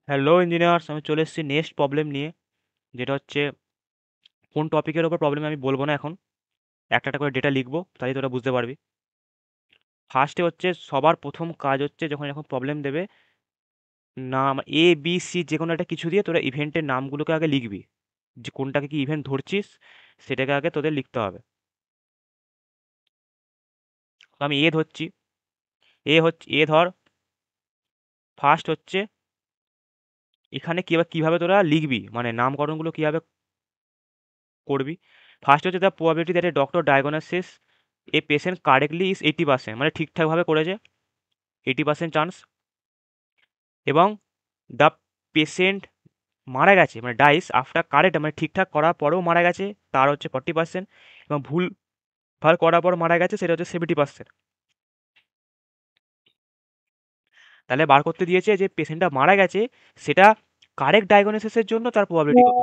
Hello engineers, আমি চলে এসেছি নেক্সট প্রবলেম নিয়ে, যেটা হচ্ছে কোন টপিকের ওপর প্রবলেম আমি বলবো না এখন। একটা একটা করে ডেটা লিখবো, তাহলে তোরা বুঝতে পারবি। ফার্স্টে হচ্ছে সবার প্রথম কাজ হচ্ছে যখন এরকম প্রবলেম দেবে, নাম এ বি সি যে কোনো একটা কিছু দিয়ে তোরা ইভেন্টের নামগুলোকে আগে লিখবি, যে কোনটাকে কি ইভেন্ট ধরছিস সেটাকে আগে তোদের লিখতে হবে। তো আমি এ ধরছি। এ ধর। ফার্স্ট হচ্ছে এখানে কীভাবে কীভাবে তোরা লিখবি, মানে নামকরণগুলো কীভাবে করবি। ফার্স্ট হচ্ছে the probability that a doctor diagnosis a patient correctly is 80%, মানে ঠিকঠাকভাবে করেছে, 80% চান্স। এবং দ্য পেশেন্ট মারা গেছে মানে ডাইস আফটার কারেক্ট, মানে ঠিকঠাক করার পরেও মারা গেছে, তার হচ্ছে 40%। এবং ভুল ভাল করার পর মারা গেছে, সেটা হচ্ছে 70%। তাহলে বার করতে দিয়েছে যে পেশেন্টটা মারা গেছে, সেটা কারেক্ট ডায়াগনোসিসের জন্য তার প্রবাবিলিটি কত।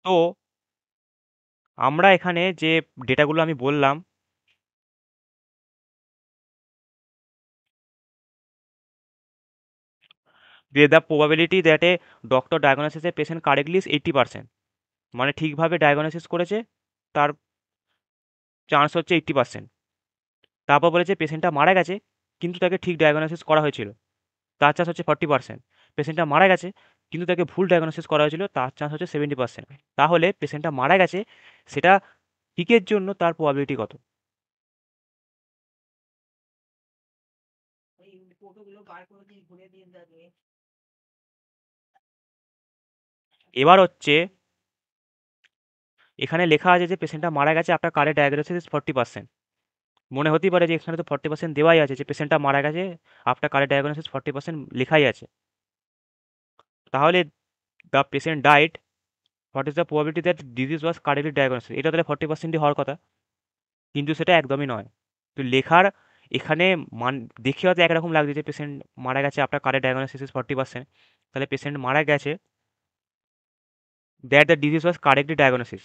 তো আমরা এখানে যে ডেটাগুলো আমি বললাম, যে the probability that a doctor diagnosis a patient correctly is 80%, মানে ঠিকভাবে ডায়াগনোসিস করেছে, তার চান্স হচ্ছে 80%। তারপর বলেছে পেশেন্টটা মারা গেছে কিন্তু তাকে ঠিক ডায়াগনোসিস করা হয়েছিল, তার চান্স হচ্ছে 40%। পেশেন্টটা মারা গেছে কিন্তু তাকে ভুল ডায়াগনোসিস করা হয়েছিল, তার চান্স হচ্ছে 70%। তাহলে পেশেন্টটা মারা গেছে সেটা ঠিকের জন্য তার প্রবাবিলিটি কত। এবার হচ্ছে এখানে লেখা আছে যে পেশেন্টটা মারা গেছে আপনার কারেন্ট ডায়াগনোসিস 40%। মনে হতেই পারে যে এখানে তো 40% দেওয়াই আছে, যে পেশেন্টটা মারা গেছে আপনার কারেন্ট ডায়াগনোসিস 40% লেখাই আছে। তাহলে দ্য পেশেন্ট ডাইট, what is the probability that disease was correctly diagnosis, এটা তাহলে 40%ই হওয়ার কথা, কিন্তু সেটা একদমই নয়। তো লেখার এখানে মান দেখে হয়তো একরকম লাগছে যে পেশেন্ট মারা গেছে আপনার কারেন্ট ডায়াগনোসিস ইজ 40%, তাহলে পেশেন্ট মারা গেছে that the disease was correctly diagnosis,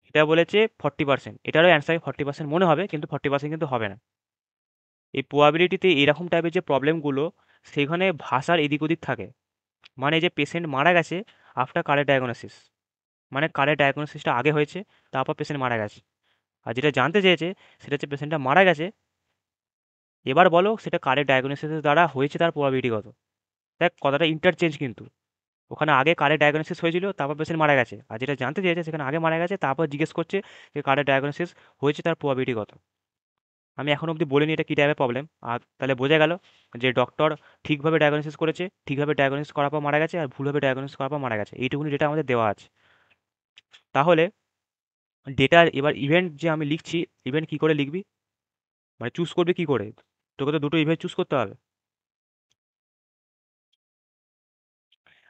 এটা বলেছে 40%। এটারও অ্যান্সার 40% মনে হবে, কিন্তু 40% কিন্তু হবে না। এই প্রবাবিলিটিতে এরকম টাইপের যে প্রবলেমগুলো, সেখানে ভাষার এদিক ওদিক থাকে। মানে যে পেশেন্ট মারা গেছে আফটার কারেক্ট ডায়াগনোসিস, মানে কারেক্ট ডায়াগনোসিসটা আগে হয়েছে, তারপর পেশেন্ট মারা গেছে। আর যেটা জানতে চেয়েছে সেটা হচ্ছে পেশেন্টটা মারা গেছে, এবার বলো সেটা কারেক্ট ডায়াগনোসিসের দ্বারা হয়েছে তার প্রবাবিলিটি কত। দেখ কথাটা ইন্টারচেঞ্জ কিন্তু, ওখানে আগে কারেক্ট ডায়াগনোসিস হয়েছিল তারপর পেশেন্ট মারা গেছে, আর যেটা জানতে চেয়েছে সেখানে আগে মারা গেছে তারপর জিজ্ঞেস করছে যে কারেক্ট ডায়াগনোসিস হয়েছে তার প্রবাবিলিটি কত। আমি এখন অবধি বলিনি এটা কী টাইপের প্রবলেম, আর তাহলে বোঝা গেল যে ডক্টর ঠিকভাবে ডায়াগনোসিস করেছে, ঠিকভাবে ডায়াগনোসিস করার পর মারা গেছে, আর ভুলভাবে ডায়াগনোসিস করার পর মারা গেছে, এইটুকুনি ডেটা আমাদের দেওয়া আছে। তাহলে ডেটার এবার ইভেন্ট যে আমি লিখছি, ইভেন্ট কী করে লিখবি, মানে চুজ করবি কী করে। তোকে তো দুটো ইভেন্ট চুজ করতে হবে,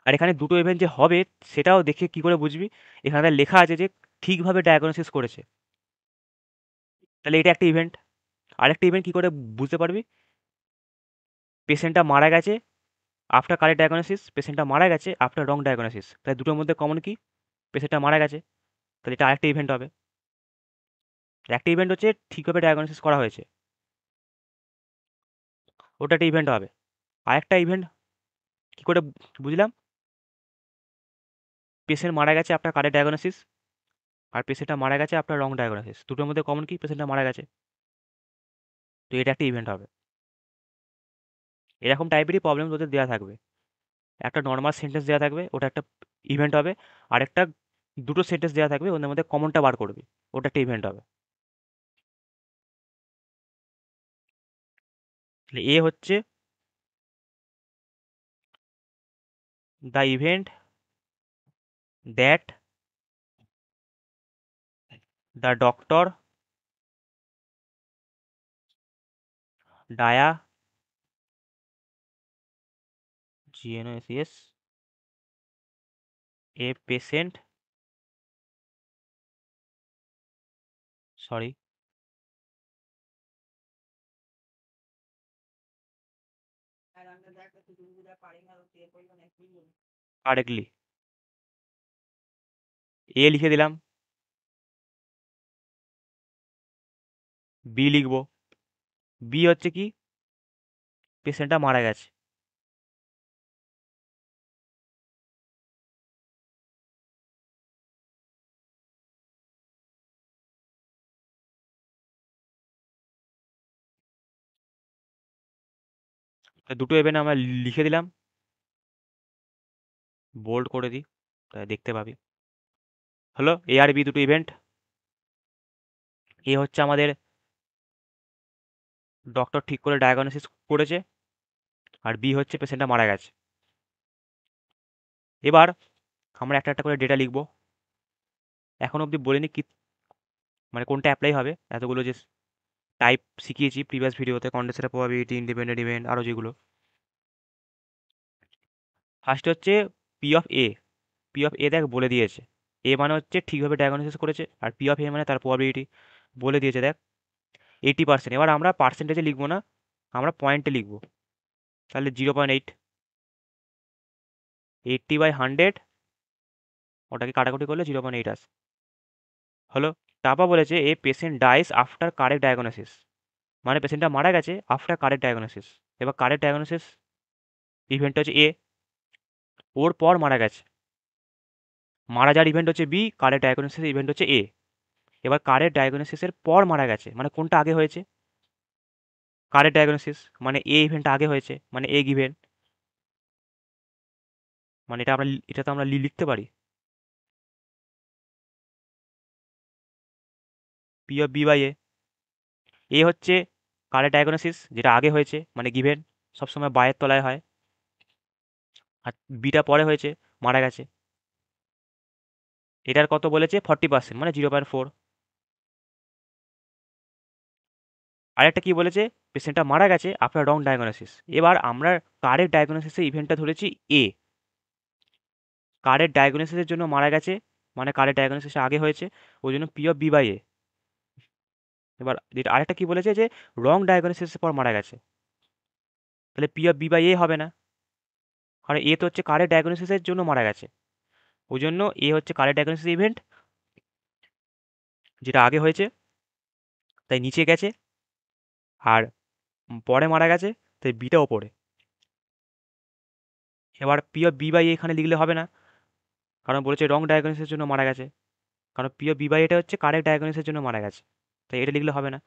আর এখানে দুটো ইভেন্ট যে হবে সেটাও দেখে কী করে বুঝবি। এখানে লেখা আছে যে ঠিকভাবে ডায়াগনোসিস করেছে, তাহলে এটা একটা ইভেন্ট। আরেকটা ইভেন্ট কী করে বুঝতে পারবি, পেশেন্টটা মারা গেছে আফটার কারেক্ট ডায়াগনোসিস, পেশেন্টটা মারা গেছে আফটার রং ডায়াগনোসিস, তাহলে দুটোর মধ্যে কমন কি, পেশেন্টটা মারা গেছে, তাহলে এটা আরেকটা ইভেন্ট হবে। একটা ইভেন্ট হচ্ছে ঠিকভাবে ডায়াগনোসিস করা হয়েছে, ওটা একটা ইভেন্ট হবে। আরেকটা ইভেন্ট কী করে বুঝলাম, পেশেন্ট মারা গেছে আপনার কারেক্ট ডায়াগনোসিস, আর পেশেন্টটা মারা গেছে আপনার রং ডায়াগনোসিস, দুটোর মধ্যে কমন কি, পেশেন্টটা মারা গেছে, তো এটা একটা ইভেন্ট হবে। এরকম টাইপেরই প্রবলেম তোদের দেওয়া থাকবে, একটা নর্মাল সেন্টেন্স দেওয়া থাকবে, ওটা একটা ইভেন্ট হবে। আরেকটা দুটো সেন্টেন্স দেওয়া থাকবে, ওদের মধ্যে কমনটা বার করবি, ওটা একটা ইভেন্ট হবে। তাহলে এ হচ্ছে the event that the doctor GNOSS a patient, sorry, correctly. এ লিখে দিলাম, বি লিখবো। বি হচ্ছে কি, পেশেন্টটা মারা গেছে। তা দুটো ইভেন্ট আমরা লিখে দিলাম, বোল্ড করে দিই, তাই দেখতে পাবি। হলো এ আর বি দুটো ইভেন্ট। এ হচ্ছে আমাদের ডক্টর ঠিক করে ডায়াগনোসিস করেছে, আর বি হচ্ছে পেশেন্টটা মারা গেছে। এবার আমরা একটা একটা করে ডেটা লিখবো। এখন অবধি বলিনি কি, মানে কোনটা অ্যাপ্লাই হবে, এতগুলো যে টাইপ শিখিয়েছি প্রিভিয়াস ভিডিওতে, কন্ডেন্সার প্রবাবিলিটি, ইন্ডিপেন্ডেন্ট ইভেন্ট, আরও যেগুলো। ফার্স্ট হচ্ছে P of A. P of A দেখ বলে দিয়েছে, এ মানে হচ্ছে ঠিকভাবে ডায়াগনোসিস করেছে, আর পি অফ এ মানে তার প্রবাবিলিটি বলে দিয়েছে দেখ 80%। এবার আমরা পার্সেন্টেজে লিখবো না, আমরা পয়েন্টে লিখবো। তাহলে 0.8, 80/100, ওটাকে কাটাকুটি করলে 0.8 আসে। হলো। তারপর বলেছে a patient dies after correct diagnosis, মানে পেশেন্টটা মারা গেছে আফটার কারেক্ট ডায়াগনোসিস। এবার কারেক্ট ডায়াগনোসিস ইভেন্ট হচ্ছে এ, ওর পর মারা গেছে। মারা যাওয়ার ইভেন্ট হচ্ছে বি, কারেক্ট ডায়াগনোসিস ইভেন্ট হচ্ছে এ। এবার কারেক্ট ডায়াগনোসিসের পর মারা গেছে, মানে কোনটা আগে হয়েছে, কারেক্ট ডায়াগনোসিস, মানে এ ইভেন্টটা আগে হয়েছে, মানে এ গিভেন। মানে এটা তো আমরা লিখতে পারি পি অফ বি বাই এ। এ হচ্ছে কারেক্ট ডায়াগনোসিস, যেটা আগে হয়েছে, মানে গিভেন, সবসময় বায়ের তলায় হয়। আর বিটা পরে হয়েছে, মারা গেছে। এটার কত বলেছে, 40%, মানে 0.4। আরেকটা কি বলেছে, পেশেন্টটা মারা গেছে আফটার রং ডায়াগনোসিস। এবার আমরা কারেক্ট ডায়াগনোসিসের ইভেন্টটা ধরেছি এ। কারেক্ট ডায়াগনোসিসের জন্য মারা গেছে, মানে কারেক্ট ডায়াগনোসিস আগে হয়েছে, ওই জন্য পি অফ বি বাই এ। এবার যেটা আরেকটা কি বলেছে, যে রং ডায়াগনোসিসের পর মারা গেছে, তাহলে পি অফ বি বাই এ হবে না, কারণ এ তো হচ্ছে কারেক্ট ডায়াগনোসিসের জন্য মারা গেছে। ওই জন্য এ হচ্ছে কারেক্ট ডায়াগনোসিস ইভেন্ট, যেটা আগে হয়েছে, তাই নিচে গেছে। আর পরে মারা গেছে, তাই বিটা ওপরে। এবার পি অফ বি বাই এখানে লিখলে হবে না, কারণ বলেছে রং ডায়াগনোসিসের জন্য মারা গেছে। কারণ পি অফ বি বাই এটা হচ্ছে কারেক্ট ডায়াগনোসিসের জন্য মারা গেছে, তাই এটা লিখলে হবে না।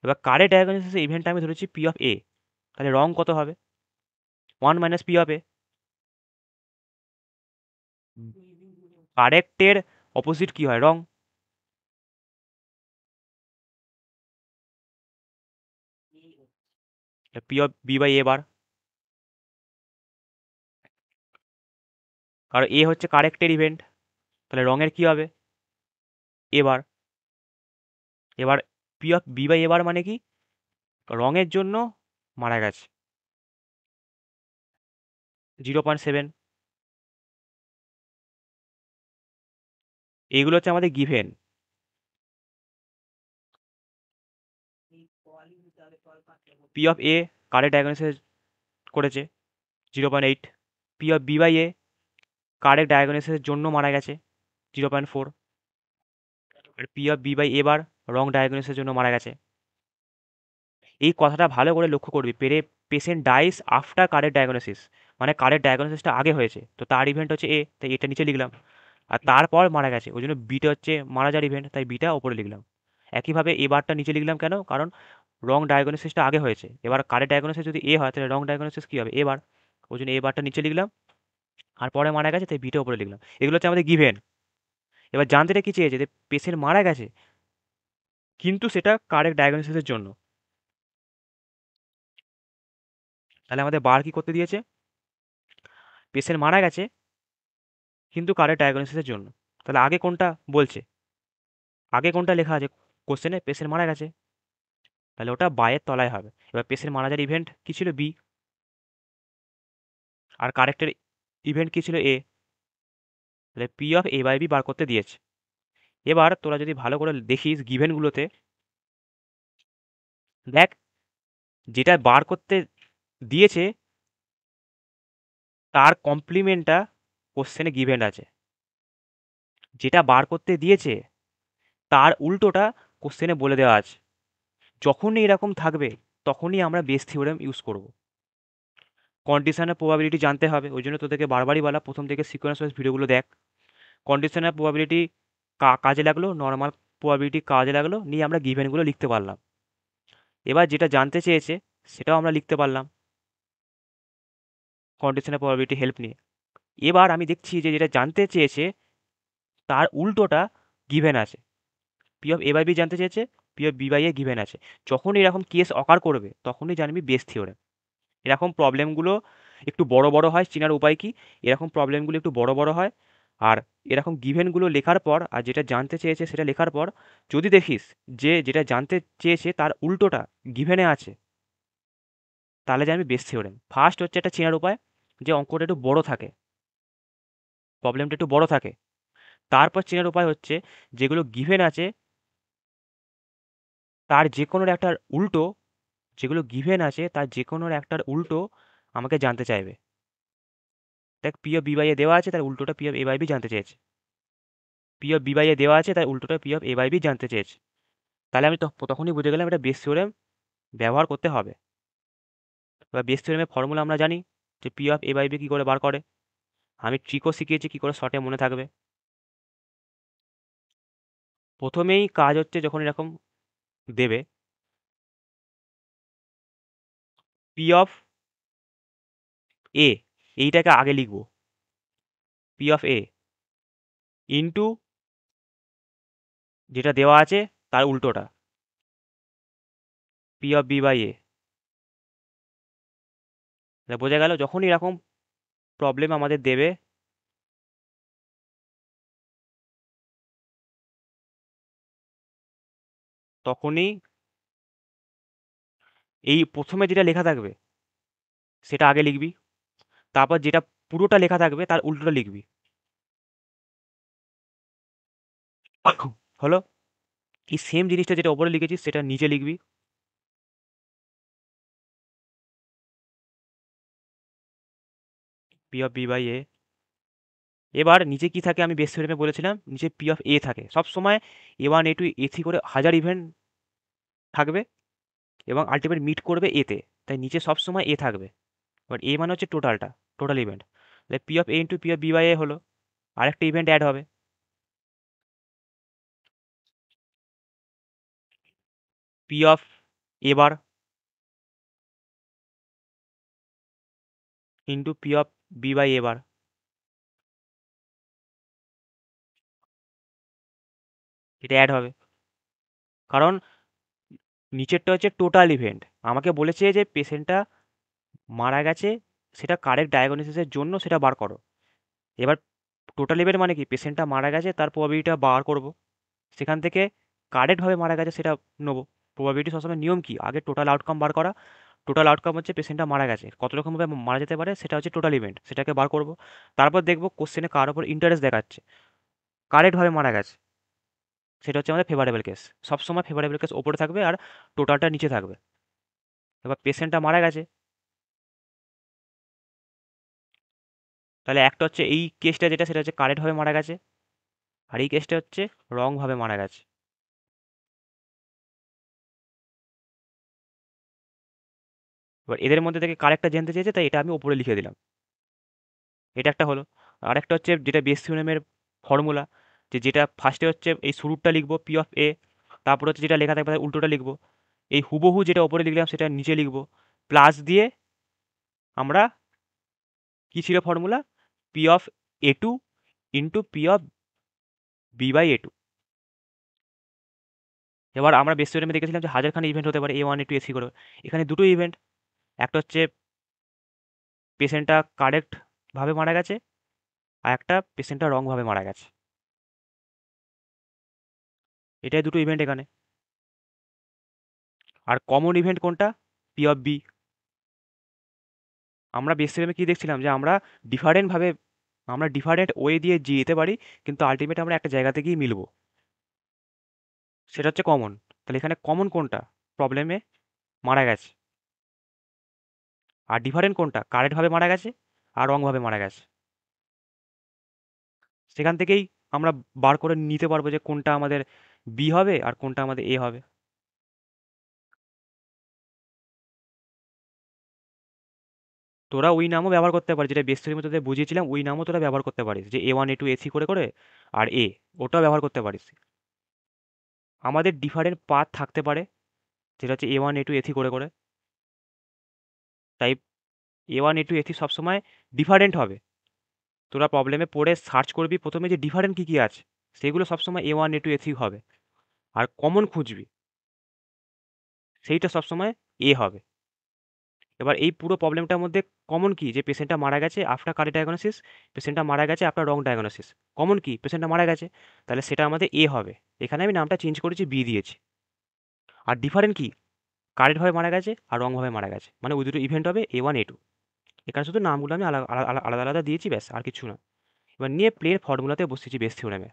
এবার কারেক্ট ডায়াগনোসিসের ইভেন্টটা আমি ধরেছি পি অফ এ, তাহলে রং কত হবে, 1 মাইনাস পি অফ এ। কারেক্টের অপোজিট কি হয়, wrong. P of B by A bar, কারণ এ হচ্ছে কারেক্টের ইভেন্ট, তাহলে রঙের কি হবে, এবার। এবার পি অফ বি বাই এবার মানে কি, রঙের জন্য মারা গেছে, 0.7। এইগুলো হচ্ছে আমাদের given. P of A correct diagnosis করেছে, 0.8। P of B by A correct ডায়াগনোসিসের জন্য মারা গেছে, 0.4। আর পি অফ বি বাই এবার রং ডায়াগনোসিসের জন্য মারা গেছে। এই কথাটা ভালো করে লক্ষ্য করবি, patient dies after correct diagnosis, মানে কারেক্ট ডায়াগনোসিসটা আগে হয়েছে, তো তার ইভেন্ট হচ্ছে এ, তাই এটা নিচে লিখলাম। আর তারপর মারা গেছে, ওই জন্য বিটা হচ্ছে মারা যাওয়ার ইভেন্ট, তাই বিটা ওপরে লিখলাম। একইভাবে এবারটা নিচে লিখলাম কেন, কারণ রং ডায়াগনোসিসটা আগে হয়েছে। এবার কারেক্ট ডায়াগনোসিস যদি এ হয়, তাহলে রং ডায়াগনোসিস কী হবে, এবার। ওই জন্য এবারটা নিচে লিখলাম, আর পরে মারা গেছে, তাই বিটা ওপরে লিখলাম। এগুলো হচ্ছে আমাদের গিভেন। এবার জানতে কি চেয়েছে, যে পেশেন্ট মারা গেছে কিন্তু সেটা কারেক্ট ডায়াগনোসিসের জন্য, তাহলে আমাদের বার কি করতে দিয়েছে, পেশেন্ট মারা গেছে কিন্তু কারেক্ট ডায়াগনোসিসের জন্য। তাহলে আগে কোনটা বলছে, আগে কোনটা লেখা আছে কোশ্চেনে, পেশেন্ট মারা গেছে, তাহলে ওটা বায়ের তলায় হবে। এবার পেশেন্ট মারা যাওয়ার ইভেন্ট কি ছিল, বি, আর কারেক্টের ইভেন্ট কি ছিল, এ। তাহলে P of A by B বার করতে দিয়েছে। এবার তোরা যদি ভালো করে দেখিস গিভেনগুলোতে, দেখ যেটা বার করতে দিয়েছে তার কমপ্লিমেন্টটা কোশ্চেনে গিভেন আছে। যেটা বার করতে দিয়েছে তার উল্টোটা কোশ্চেনে বলে দেওয়া আছে। যখনই এরকম থাকবে তখনই আমরা বেস থিওরেম ইউজ করব। কন্ডিশনের প্রবাবিলিটি জানতে হবে, ওই জন্য তোদেরকে বারবারই বলা প্রথম থেকে সিকোয়েন্স ওয়াইজ ভিডিওগুলো দেখ। কন্ডিশনের প্রবাবিলিটি কাজে লাগলো, নর্মাল প্রবাবিলিটি কাজে লাগলো, নিয়ে আমরা গিভেনগুলো লিখতে পারলাম। এবার যেটা জানতে চেয়েছে সেটাও আমরা লিখতে পারলাম কন্ডিশনের প্রবাবিলিটি হেল্প নিয়ে। এবার আমি দেখছি যে যেটা জানতে চেয়েছে তার উল্টোটা গিভেন আছে। P of A by B জানতে চেয়েছে, P of B by A given আছে। যখন এরকম কেস অকার করবে তখনই জানবি বেস থিওরেম। এরকম প্রবলেমগুলো একটু বড় বড় হয়, চেনার উপায় কি, এরকম প্রবলেমগুলো একটু বড় বড় হয়। আর এরকম গিভেনগুলো লেখার পর আর যেটা জানতে চেয়েছে সেটা লেখার পর যদি দেখিস যে যেটা জানতে চেয়েছে তার উল্টোটা গিভেনে আছে, তাহলে জানবি বেস থিওরেম। ফার্স্ট হচ্ছে একটা চেনার উপায় যে অঙ্কটা একটু বড় থাকে, প্রবলেমটা একটু বড় থাকে। তারপর চেনার উপায় হচ্ছে যেগুলো গিভেন আছে তার যে কোনোর একটা উল্টো, যেগুলো গিভেন আছে তার যে কোনোর একটার উল্টো আমাকে জানতে চাইবে। দেখ P of B by A দেওয়া আছে, তার উল্টোটা P of A by B জানতে চেয়েছে। P of B by A দেওয়া আছে, তার উল্টোটা P of A by B জানতে চেয়েছে। তাহলে আমি তখনই বুঝে গেলাম এটা বেস থিওরেম ব্যবহার করতে হবে। এবার বেস থিওরেমের ফর্মুলা আমরা জানি যে P of A by B কী করে বার করে। আমি ট্রিকও শিখিয়েছি কী করে শর্টে মনে থাকবে। প্রথমেই কাজ হচ্ছে যখন এরকম দেবে, পি অফ এ এইটাকে আগে লিখব, পি অফ এ ইন্টু যেটা দেওয়া আছে তার উল্টোটা পি অফ বি বাই এ। বোঝা গেল? যখনই এরকম প্রবলেম আমাদের দেবে তখনই এই প্রথমে যেটা লেখা থাকবে সেটা আগে লিখবি, তারপর যেটা পুরোটা লেখা থাকবে তার উল্টোটা লিখবি। হলো? এই সেম জিনিসটা যেটা ওপরে লিখেছিস সেটা নিচে লিখবি, পি অফ বি বাই এ। এবার নিচে কি থাকে আমি বেস থিওরেমে বলেছিলাম, নিচে পি অফ এ থাকে সব সময়। A one A two A three করে হাজার ইভেন্ট থাকবে এবং আলটিমেট মিট করবে এতে, তাই নিচে সব সময় এ থাকবে। বাট এ মানে হচ্ছে টোটালটা, টোটাল ইভেন্ট। তাহলে P of A into P of B by A হলো, আরেকটা ইভেন্ট অ্যাড হবে, P of A bar into P of B by A bar. এটা অ্যাড হবে কারণ নিচেরটা হচ্ছে টোটাল ইভেন্ট। আমাকে বলেছে যে পেশেন্টটা মারা গেছে, সেটা কারেক্ট ডায়াগনোসিসের জন্য সেটা বার করো। এবার টোটাল ইভেন্ট মানে কি, পেশেন্টটা মারা গেছে তার প্রবাবিলিটিটা বার করব, সেখান থেকে কারেক্টভাবে মারা গেছে সেটা নেবো। প্রবাবিলিটি সবসময় নিয়ম কি, আগে টোটাল আউটকাম বার করা। টোটাল আউটকাম হচ্ছে পেশেন্টটা মারা গেছে, কত রকমভাবে মারা যেতে পারে সেটা হচ্ছে টোটাল ইভেন্ট, সেটাকে বার করব। তারপর দেখবো কোশ্চেনে কার ওপর ইন্টারেস্ট দেখাচ্ছে, কারেক্টভাবে মারা গেছে, সেটা হচ্ছে আমাদের ফেভারেবল কেস। সবসময় ফেভারেবল কেস ওপরে থাকবে আর টোটালটা নিচে থাকবে। এবার পেশেন্টটা মারা গেছে, তাহলে একটা হচ্ছে এই কেসটা যেটা সেটা হচ্ছে কারেক্টভাবে মারা গেছে, আর এই কেসটা হচ্ছে রংভাবে মারা গেছে। এবার এদের মধ্যে থেকে কারেক্টটা জানতে চেয়েছে তাই এটা আমি উপরে লিখে দিলাম। এটা একটা হলো। আরেকটা হচ্ছে যেটা বেস থিওরেমের ফর্মুলা, যে যেটা ফার্স্টে হচ্ছে এই শুরুটা লিখবো পি অফ এ, তারপর হচ্ছে যেটা লেখা থাকবে তার উল্টোটা লিখবো, এই হুবহু যেটা উপরে লিখলাম সেটা নিচে লিখবো, প্লাস দিয়ে আমরা কি ছিল formula, P of A two into P of B by A two. এবার আমরা বেস থিওরেমে দেখেছিলাম যে হাজারখানা ইভেন্ট হতে পারে A one A two A three করে, এখানে দুটো ইভেন্ট, একটা হচ্ছে পেশেন্টটা কারেক্টভাবে মারা গেছে আর একটা পেশেন্টটা রংভাবে মারা গেছে, এটাই দুটো ইভেন্ট এখানে। আর কমন ইভেন্ট কোনটা, পি অফ বি। আমরা বেস থিওরেমে কি দেখছিলাম যে ডিফারেন্টভাবে আমরা ডিফারেন্ট ওয়ে দিয়ে যেতে পারি, কিন্তু আলটিমেট আমরা একটা জায়গাতে গিয়ে মিলবো, সেটা হচ্ছে কমন। তাহলে এখানে কমন কোনটা, প্রবলেমে মারা গেছে। আর ডিফারেন্ট কোনটা, কারেক্টভাবে মারা গেছে আর রংভাবে মারা গেছে। সেখান থেকেই আমরা বার করে নিতে পারবো যে কোনটা আমাদের বি হবে আর কোনটা আমাদের এ হবে। তোরা ওই নামও ব্যবহার করতে পারিস, যেটা বেস থিওরির মধ্যে তোদের বুঝিয়েছিলাম, ওই নামও তোরা ব্যবহার করতে পারিস, যে A1 A2 A3 করে করে আর এ, ওটাও ব্যবহার করতে পারিস। আমাদের ডিফারেন্ট পাথ থাকতে পারে, যেটা হচ্ছে A1 A2 A3 করে করে। তাই A1 A2 A3 সবসময় ডিফারেন্ট হবে। তোরা প্রবলেমে পড়ে সার্চ করবি প্রথমে যে ডিফারেন্ট কী কী আছে, সেগুলো সবসময় A1 A2 A3 হবে। আর কমন খুঁজবি, সেইটা সবসময় এ হবে। এবার এই পুরো প্রবলেমটার মধ্যে কমন কি, যে পেশেন্টটা মারা গেছে আফটার কারেক্ট ডায়াগনোসিস, পেশেন্টটা মারা গেছে আফটার রং ডায়াগনোসিস। কমন কি, পেশেন্টটা মারা গেছে, তাহলে সেটা আমাদের এ হবে। এখানে আমি নামটা চেঞ্জ করেছি, বি দিয়েছি। আর ডিফারেন্ট কি, কারেক্টভাবে মারা গেছে আর রংভাবে মারা গেছে, মানে ওই দুটো ইভেন্ট হবে A1 A2। এখানে শুধু নামগুলো আমি আলাদা আলাদা আলাদা আলাদা দিয়েছি, ব্যাস, আর কিছু না। এবার নিয়ে প্লেন ফর্মুলাতে বসিয়েছি বেস থিওরেমে।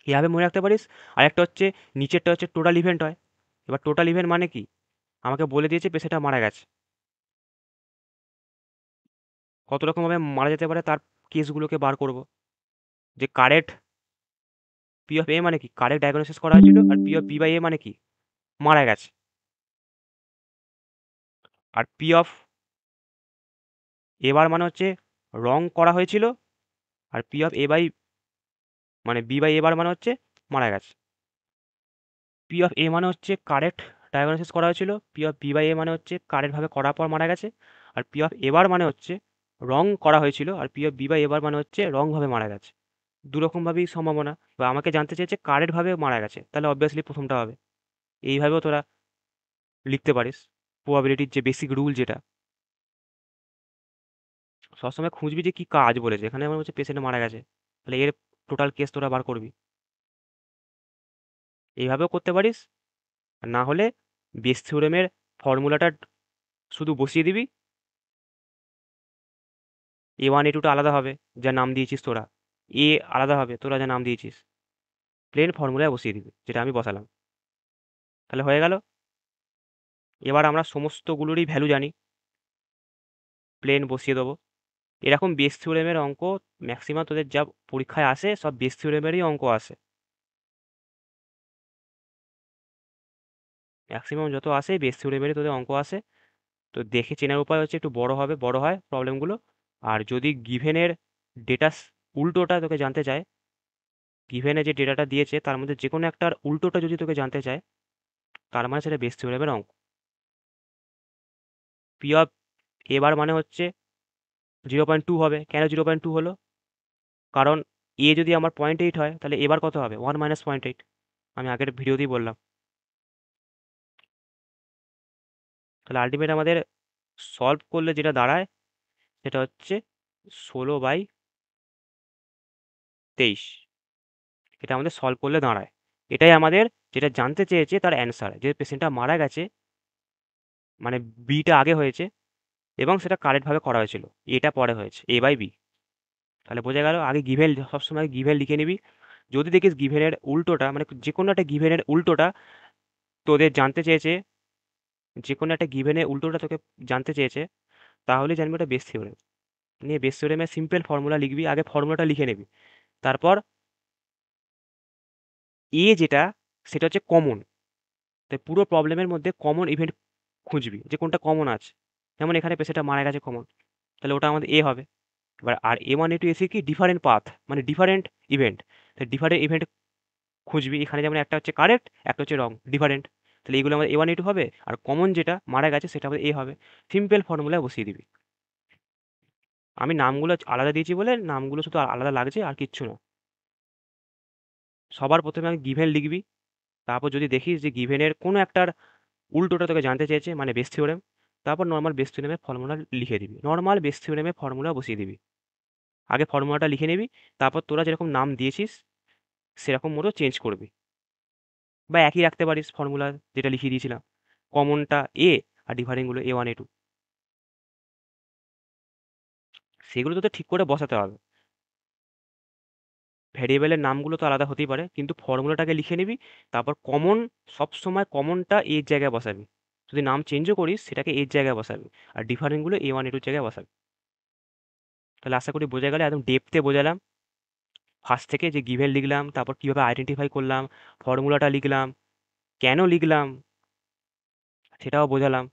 এভাবে মনে রাখতে পারিস। আর একটা হচ্ছে, নিচেরটা হচ্ছে টোটাল ইভেন্ট হয়। এবার টোটাল ইভেন্ট মানে কি, আমাকে বলে দিয়েছে পেশেন্টটা মারা গেছে, কত রকমভাবে মারা যেতে পারে তার কেসগুলোকে বার করব। যে কারেক্ট P(A) মানে কি, কারেক্ট ডায়াগনোসিস করা হয়েছিল, আর P(B)A মানে কি, মারা গেছে। আর P(A) মানে হচ্ছে রং করা হয়েছিল, আর P(A) মানে B/A মানে হচ্ছে মারা গেছে। P(A) মানে হচ্ছে কারেক্ট ডায়াগনোসিস করা হয়েছিল, P(B/A) মানে হচ্ছে কারেক্টভাবে করার পর মারা গেছে, আর P(A) মানে হচ্ছে রং করা হয়েছিল, আর P(B/A) মানে হচ্ছে রংভাবে মারা গেছে। দুরকমভাবেই সম্ভাবনা। বা আমাকে জানতে চেয়েছে কারেক্টভাবে মারা গেছে, তাহলে অবভিয়াসলি প্রথমটা হবে। এইভাবেও তোরা লিখতে পারিস, প্রবাবিলিটির যে বেসিক রুল যেটা। সবসময় খুঁজবি যে কি কাজ বলেছে, এখানে আমার হচ্ছে পেশেন্ট মারা গেছে, তাহলে এর টোটাল কেস তোরা বার করবি। এইভাবেও করতে পারিস। আর না হলে বেস থিওরেমের ফর্মুলাটা শুধু বসিয়ে দিবি, A1 A2টা আলাদা হবে, যা নাম দিয়েছিস তোরা, এ আলাদা হবে তোরা যা নাম দিয়েছিস, প্লেন ফর্মুলায় বসিয়ে দিবি যেটা আমি বসালাম, তাহলে হয়ে গেল। এবার আমরা সমস্তগুলোরই ভ্যালু জানি, প্লেন বসিয়ে দেবো। এরকম বেস থিওরেমের অঙ্ক ম্যাক্সিমাম তোদের যা পরীক্ষায় আসে, সব বেস থিওরেমেরই অঙ্ক আসে। ম্যাক্সিমাম যত আসে বেস থিওরেমেরই তোদের অঙ্ক আসে। তো দেখে চেনার উপায় হচ্ছে, একটু বড় হবে, বড় হয় প্রবলেমগুলো। আর যদি গিভেনের ডেটা উল্টোটা তোকে জানতে চায়, গিভেনে যে ডেটাটা দিয়েছে তার মধ্যে যে কোনো একটার উল্টোটা যদি তোকে জানতে চায়, তার মানে সেটা বেস থিওরেমের অঙ্ক। P(A) মানে হচ্ছে 0.2 হবে। কেন 0.2 হলো, কারণ এ যদি আমার 0.8 হয়, তাহলে এবার কত হবে, 1 - 0.8। আমি আগের ভিডিওতেই বললাম। তাহলে আলটিমেট আমাদের সলভ করলে যেটা দাঁড়ায়, সেটা হচ্ছে 16/23। এটা আমাদের সলভ করলে দাঁড়ায়। এটাই আমাদের যেটা জানতে চেয়েছে তার অ্যান্সার, যে পেশেন্টটা মারা গেছে, মানে বিটা আগে হয়েছে এবং সেটা কারেক্টভাবে করা হয়েছিল, এটা পরে হয়েছে, A/B। তাহলে বোঝা গেল, আগে গিভেন, সবসময় গিভেন লিখে নিবি। যদি দেখিস গিভেনের উল্টোটা, মানে যে কোনো একটা গিভেনের উল্টোটা তোদের জানতে চেয়েছে, যে কোনো একটা গিভেনের উল্টোটা তোকে জানতে চেয়েছে, তাহলে জানবি ওটা বেস থিওরেম। নিয়ে বেস থিওরেমের সিম্পল ফর্মুলা লিখবি, আগে ফর্মুলাটা লিখে নিবি। তারপর যেটা, সেটা হচ্ছে কমন। তাই পুরো প্রবলেমের মধ্যে কমন ইভেন্ট খুঁজবি, যে কোনটা কমন আছে। যেমন এখানে পেশেন্টটা মারা গেছে, কমন, তাহলে ওটা আমাদের হবে। এবার আর A1 A2 A3 কি, ডিফারেন্ট পাথ, মানে ডিফারেন্ট ইভেন্ট। তাই ডিফারেন্ট ইভেন্ট খুঁজবি, এখানে যেমন একটা হচ্ছে কারেক্ট, একটা হচ্ছে রং, ডিফারেন্ট। তাহলে এইগুলো আমাদের A1 A2 হবে, আর কমন যেটা মারা গেছে সেটা আমাদের হবে। সিম্পল ফর্মুলায় বসিয়ে দিবি। আমি নামগুলো আলাদা দিয়েছি বলে নামগুলো শুধু আলাদা লাগছে, আর কিচ্ছু না। সবার প্রথমে আমি গিভেন লিখবি। তারপর যদি দেখিস যে গিভেনের কোনো একটার উল্টোটা তোকে জানতে চেয়েছে, মানে বেস থিওরেম, তারপর নর্মাল বেস থিওরেমের ফর্মুলা লিখে দিবি, নর্মাল বেস থিওরেমের ফর্মুলা বসিয়ে দিবি। আগে ফর্মুলাটা লিখে নিবি, তারপর তোরা যেরকম নাম দিয়েছিস সেরকম মতো চেঞ্জ করবি, বা একই রাখতে পারিস ফর্মুলা যেটা লিখিয়ে দিয়েছিলাম। কমনটা এ, আর ডিফারেন্টগুলো A1 A2। সেগুলো তোদের ঠিক করে বসাতে হবে। ভ্যারিয়েবলের নামগুলো তো আলাদা হতেই পারে, কিন্তু ফর্মুলাটাকে লিখে নিবি। তারপর কমন, সবসময় কমনটা এর জায়গায় বসাবি। যদি নাম চেঞ্জও করিস সেটাকে এর জায়গায় বসাবি, আর ডিফারেন্টগুলো A1 A2 জায়গায় বসাবি। তাহলে আশা করি বোঝা গেলে, একদম ডেপথে বোঝালাম। ফার্স্ট থেকে যে গিভেন লিখলাম, তারপর কীভাবে আইডেন্টিফাই করলাম, ফর্মুলাটা লিখলাম, কেন লিখলাম সেটাও বোঝালাম।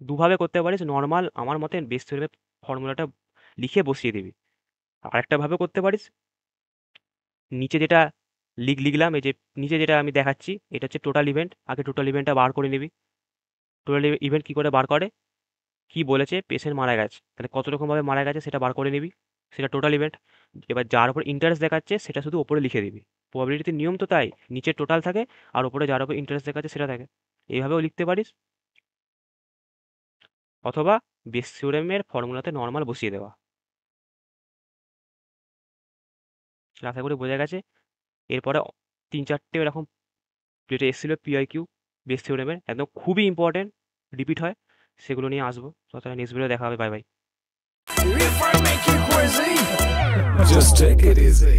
দুভাবে করতে পারিস, নর্মাল আমার মতে বেস থিওরেমের ফর্মুলাটা লিখে বসিয়ে দিবি। আরেকটা ভাবে করতে পারিস, নিচে যেটা লিখলাম, এই যে নিচে যেটা আমি দেখাচ্ছি, এটা হচ্ছে টোটাল ইভেন্ট। আগে টোটাল ইভেন্টটা বার করে নিবি। টোটাল ইভেন্ট কী করে বার করে, কি বলেছে, পেশেন্ট মারা গেছে, তাহলে কত রকমভাবে মারা গেছে সেটা বার করে নিবি, সেটা টোটাল ইভেন্ট। এবার যার উপর ইন্টারেস্ট দেখাচ্ছে সেটা শুধু ওপরে লিখে দিবি। প্রবাবিলিটির নিয়ম তো তাই, নিচে টোটাল থাকে আর ওপরে যার উপর ইন্টারেস্ট দেখাচ্ছে সেটা থাকে। এইভাবেও লিখতে পারিস, অথবা বেস থিওরেমের ফর্মুলাতে নর্মাল বসিয়ে দেওয়া। সেটা আশা করি বোঝা গেছে। এরপরে 3-4টে এরকম যেটা এসেছিলো পিআইকিউ বেস থিওরেমের, একদম খুবই ইম্পর্টেন্ট, রিপিট হয়, সেগুলো নিয়ে আসবো। ততক্ষণ নেক্সট ভিডিও দেখা হবে, bye bye. Just take it easy.